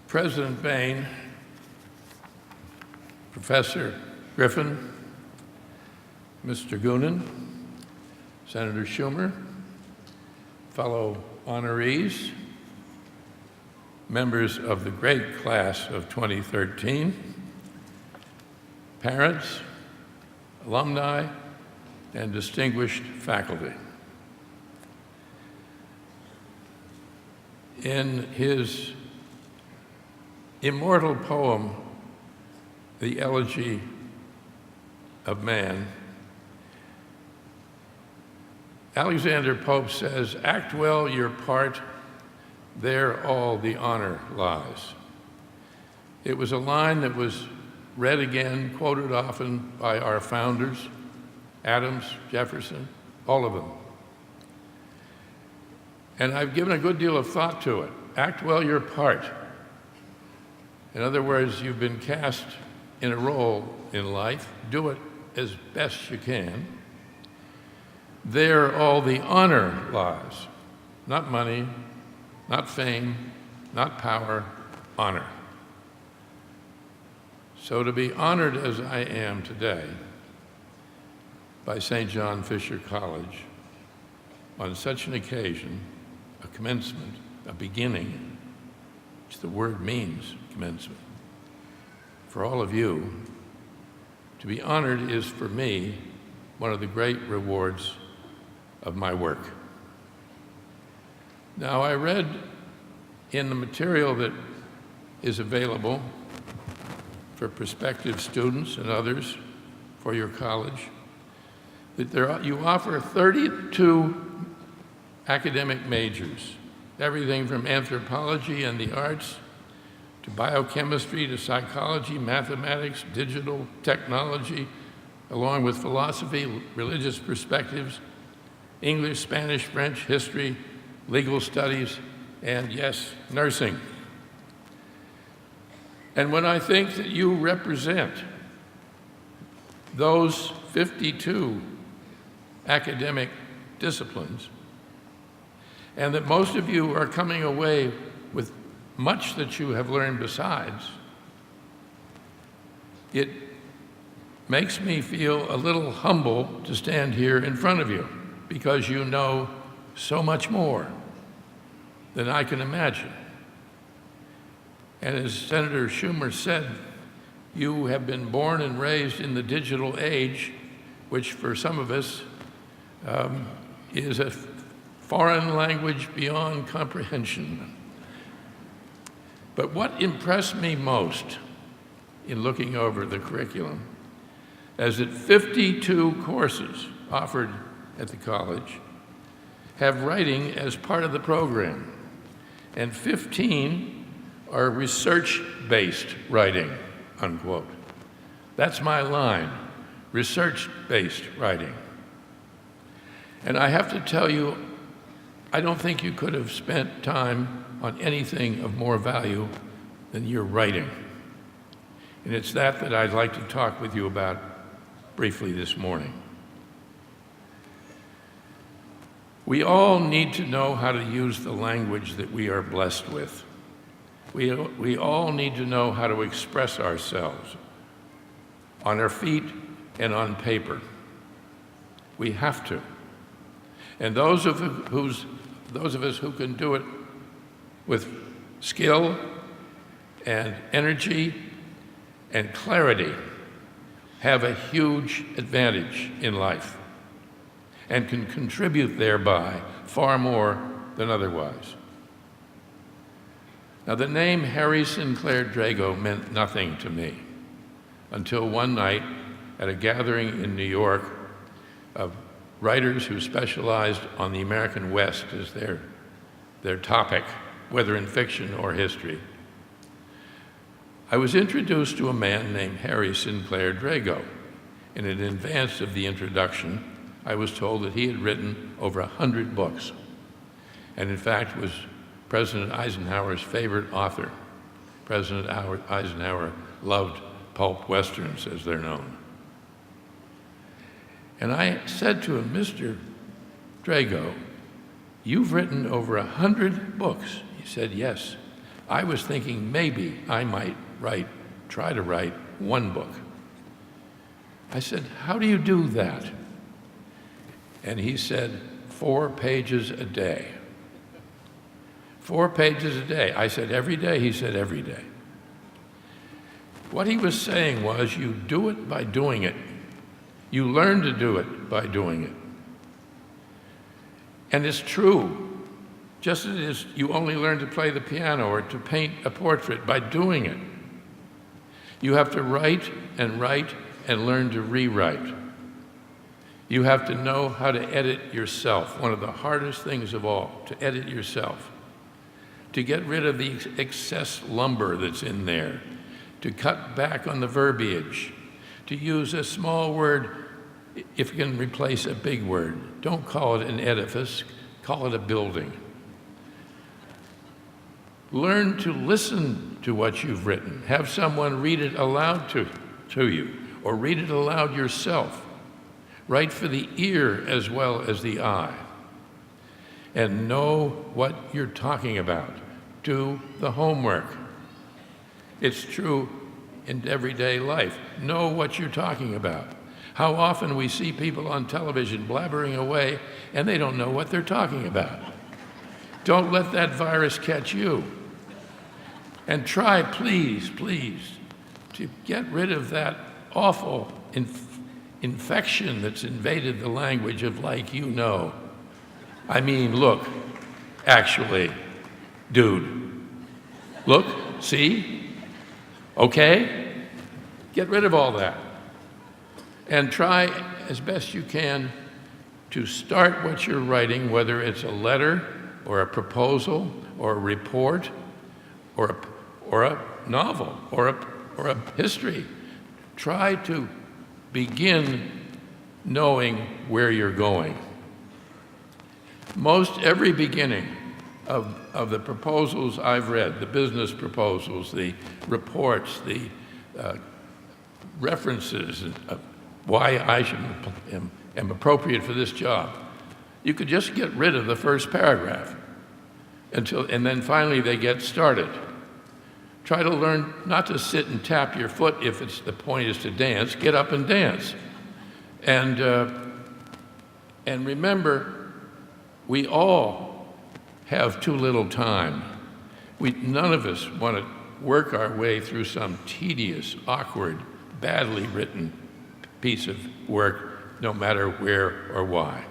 President Bain, Professor Griffin, Mr. Goonan, Senator Schumer, fellow honorees, members of the great class of 2013, parents, alumni, and distinguished faculty. In his immortal poem, The Elegy of Man, Alexander Pope says, "Act well your part, there all the honor lies." It was a line that was read again, quoted often by our founders, Adams, Jefferson, all of them. And I've given a good deal of thought to it. Act well your part. In other words, you've been cast in a role in life. Do it as best you can. There all the honor lies. Not money, not fame, not power, honor. So to be honored as I am today by St. John Fisher College on such an occasion, a commencement, a beginning, which the word means, commencement, for all of you, to be honored is for me one of the great rewards of my work. Now, I read in the material that is available for prospective students and others for your college that you offer 32 academic majors, everything from anthropology and the arts to biochemistry to psychology, mathematics, digital technology, along with philosophy, religious perspectives, English, Spanish, French, history, legal studies, and yes, nursing. And when I think that you represent those 52 academic disciplines, and that most of you are coming away with much that you have learned besides, it makes me feel a little humble to stand here in front of you because you know so much more than I can imagine. And as Senator Schumer said, you have been born and raised in the digital age, which for some of us is a foreign language beyond comprehension. But what impressed me most in looking over the curriculum is that 52 courses offered at the college have writing as part of the program, and 15 are research-based writing, unquote. That's my line, research-based writing. And I have to tell you, I don't think you could have spent time on anything of more value than your writing. And it's that I'd like to talk with you about briefly this morning. We all need to know how to use the language that we are blessed with. We all need to know how to express ourselves on our feet and on paper. We have to. And those of us who can do it with skill and energy and clarity have a huge advantage in life and can contribute thereby far more than otherwise. Now, the name Harry Sinclair Drago meant nothing to me until one night at a gathering in New York of writers who specialized on the American West as their topic, whether in fiction or history. I was introduced to a man named Harry Sinclair Drago, and in advance of the introduction, I was told that he had written over 100 books, and in fact was President Eisenhower's favorite author. President Eisenhower loved pulp westerns, as they're known. And I said to him, "Mr. Drago, you've written over 100 books." He said, "Yes, I was thinking maybe I might try to write one book. I said, how do you do that? And he said, 4 pages a day. 4 pages a day. I said, every day? He said, every day. What he was saying was, you do it by doing it. You learn to do it by doing it. And it's true. Just as it is, you only learn to play the piano or to paint a portrait by doing it. You have to write and learn to rewrite. You have to know how to edit yourself. One of the hardest things of all, to edit yourself. To get rid of the excess lumber that's in there. To cut back on the verbiage. To use a small word if you can replace a big word. Don't call it an edifice, call it a building. Learn to listen to what you've written. Have someone read it aloud to you, or read it aloud yourself. Write for the ear as well as the eye. And know what you're talking about. Do the homework. It's true in everyday life. Know what you're talking about. How often we see people on television blabbering away and they don't know what they're talking about. Don't let that virus catch you. And try, please, to get rid of that awful infection that's invaded the language of like you know. I mean, look, actually, dude. Look, see? Okay? Get rid of all that. And try as best you can to start what you're writing, whether it's a letter or a proposal or a report or a novel or a history. Try to begin knowing where you're going. Most every beginning of the proposals I've read, the business proposals, the reports, the references of why I am appropriate for this job, you could just get rid of the first paragraph and then finally they get started. Try to learn not to sit and tap your foot if the point is to dance. Get up and dance. And remember, we all have too little time. None of us want to work our way through some tedious, awkward, badly written piece of work, no matter where or why.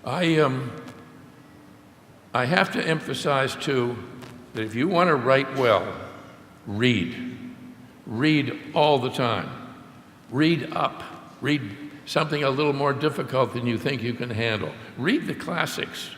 I have to emphasize, too, that if you want to write well, read. Read all the time. Read up. Read something a little more difficult than you think you can handle. Read the classics.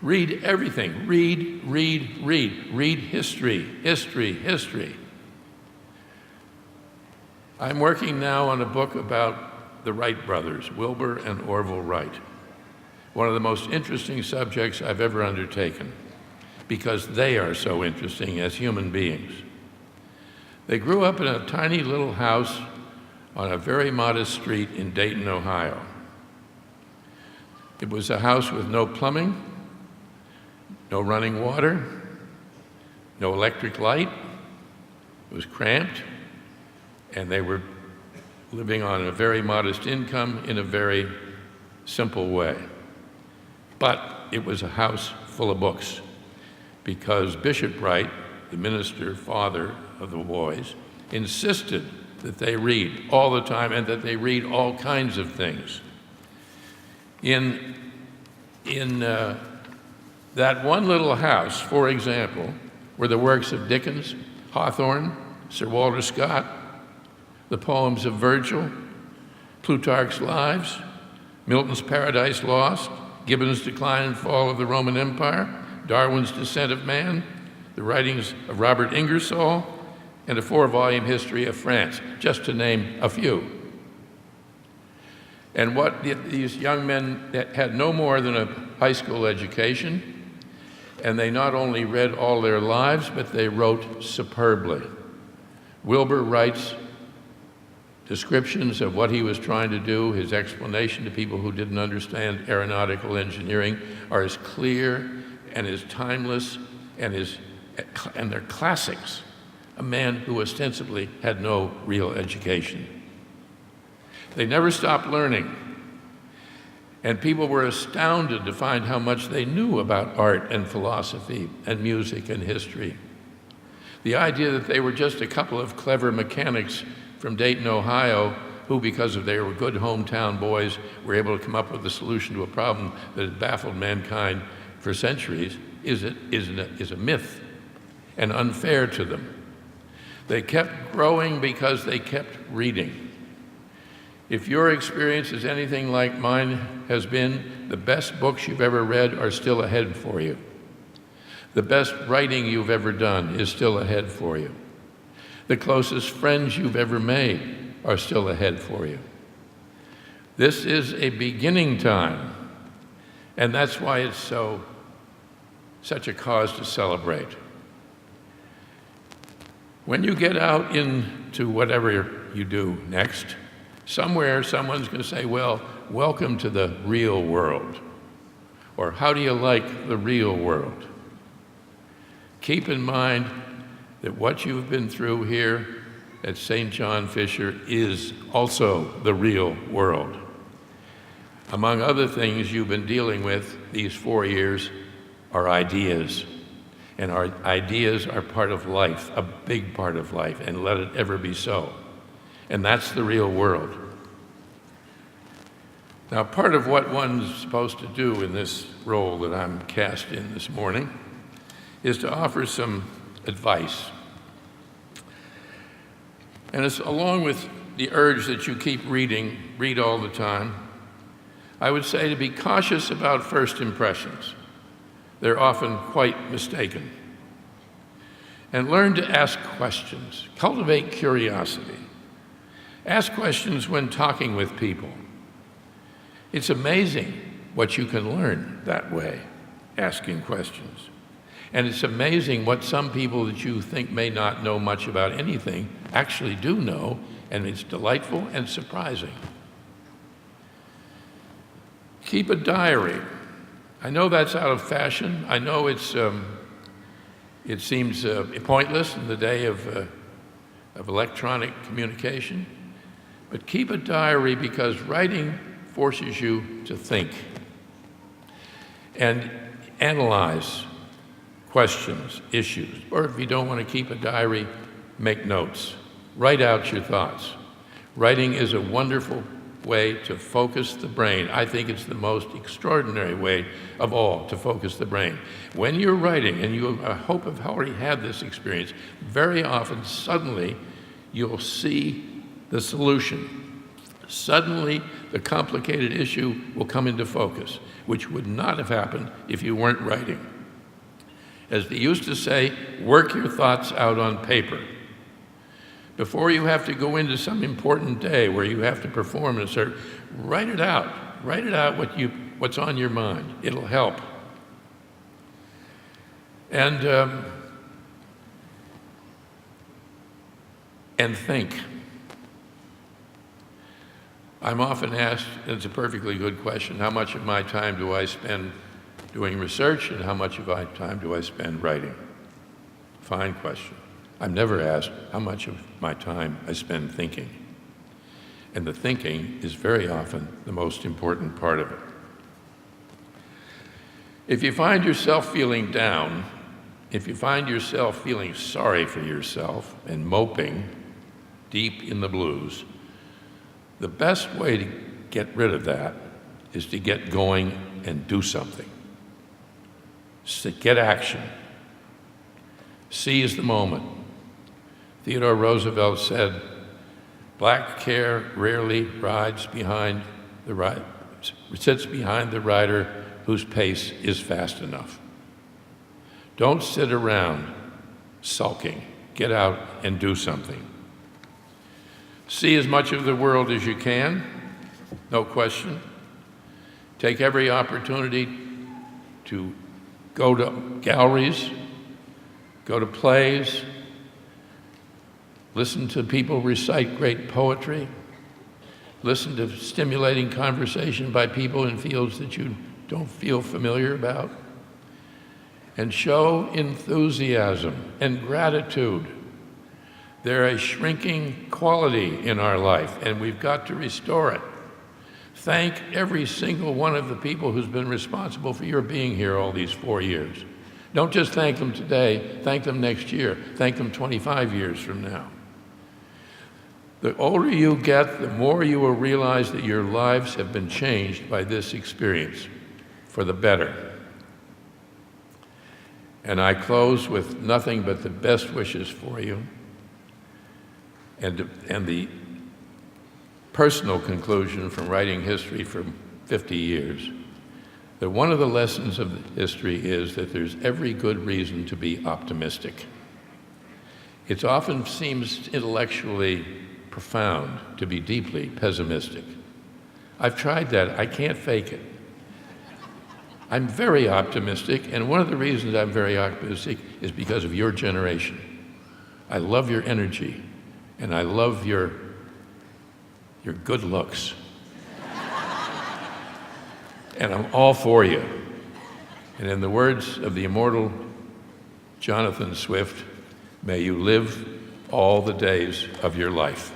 Read everything. Read. Read history. I'm working now on a book about the Wright brothers, Wilbur and Orville Wright. One of the most interesting subjects I've ever undertaken, because they are so interesting as human beings. They grew up in a tiny little house on a very modest street in Dayton, Ohio. It was a house with no plumbing, no running water, no electric light. It was cramped, and they were living on a very modest income in a very simple way. But it was a house full of books, because Bishop Wright, the minister, father of the boys, insisted that they read all the time and that they read all kinds of things. In that one little house, for example, were the works of Dickens, Hawthorne, Sir Walter Scott, the poems of Virgil, Plutarch's Lives, Milton's Paradise Lost, Gibbon's Decline and Fall of the Roman Empire, Darwin's Descent of Man, the writings of Robert Ingersoll, and a 4-volume history of France, just to name a few. And what these young men that had no more than a high school education, and they not only read all their lives, but they wrote superbly. Wilbur Wright's descriptions of what he was trying to do, his explanation to people who didn't understand aeronautical engineering, are as clear and is timeless and they're classics. A man who ostensibly had no real education. They never stopped learning, and people were astounded to find how much they knew about art and philosophy and music and history. The idea that they were just a couple of clever mechanics from Dayton, Ohio, who, because of they were good hometown boys, were able to come up with a solution to a problem that had baffled mankind for centuries, is a myth and unfair to them. They kept growing because they kept reading. If your experience is anything like mine has been, the best books you've ever read are still ahead for you. The best writing you've ever done is still ahead for you. The closest friends you've ever made are still ahead for you. This is a beginning time, and that's why it's such a cause to celebrate. When you get out into whatever you do next, somewhere someone's going to say, well, welcome to the real world, or how do you like the real world? Keep in mind that what you've been through here at St. John Fisher is also the real world. Among other things you've been dealing with these 4 years are ideas. And our ideas are part of life, a big part of life, and let it ever be so. And that's the real world. Now, part of what one's supposed to do in this role that I'm cast in this morning is to offer some advice. And it's along with the urge that you keep reading, read all the time, I would say to be cautious about first impressions. They're often quite mistaken. And learn to ask questions. Cultivate curiosity. Ask questions when talking with people. It's amazing what you can learn that way, asking questions. And it's amazing what some people that you think may not know much about anything actually do know, and it's delightful and surprising. Keep a diary. I know that's out of fashion. I know it seems pointless in the day of electronic communication, but keep a diary because writing forces you to think and analyze questions, issues, or if you don't want to keep a diary, make notes. Write out your thoughts. Writing is a wonderful way to focus the brain. I think it's the most extraordinary way of all to focus the brain. When you're writing, and I hope have already had this experience, very often, suddenly, you'll see the solution. Suddenly, the complicated issue will come into focus, which would not have happened if you weren't writing. As they used to say, work your thoughts out on paper. Before you have to go into some important day where you have to perform and start, write it out. Write it out what's on your mind. It'll help. And think. I'm often asked, and it's a perfectly good question, how much of my time do I spend doing research and how much of my time do I spend writing? Fine question. I'm never asked how much of my time I spend thinking. And the thinking is very often the most important part of it. If you find yourself feeling down, if you find yourself feeling sorry for yourself and moping deep in the blues, the best way to get rid of that is to get going and do something. Get action. Seize the moment. Theodore Roosevelt said, black care rarely sits behind the rider whose pace is fast enough. Don't sit around sulking. Get out and do something. See as much of the world as you can, no question. Take every opportunity to go to galleries, go to plays, listen to people recite great poetry, listen to stimulating conversation by people in fields that you don't feel familiar about. and show enthusiasm and gratitude. They're a shrinking quality in our life, and we've got to restore it. Thank every single one of the people who's been responsible for your being here all these 4 years. Don't just thank them today, thank them next year, thank them 25 years from now. The older you get, the more you will realize that your lives have been changed by this experience for the better. And I close with nothing but the best wishes for you and the personal conclusion from writing history for 50 years, that one of the lessons of history is that there's every good reason to be optimistic. It often seems intellectually profound to be deeply pessimistic. I've tried that. I can't fake it. I'm very optimistic, and one of the reasons I'm very optimistic is because of your generation. I love your energy, and I love your good looks. And I'm all for you. And in the words of the immortal Jonathan Swift, may you live all the days of your life.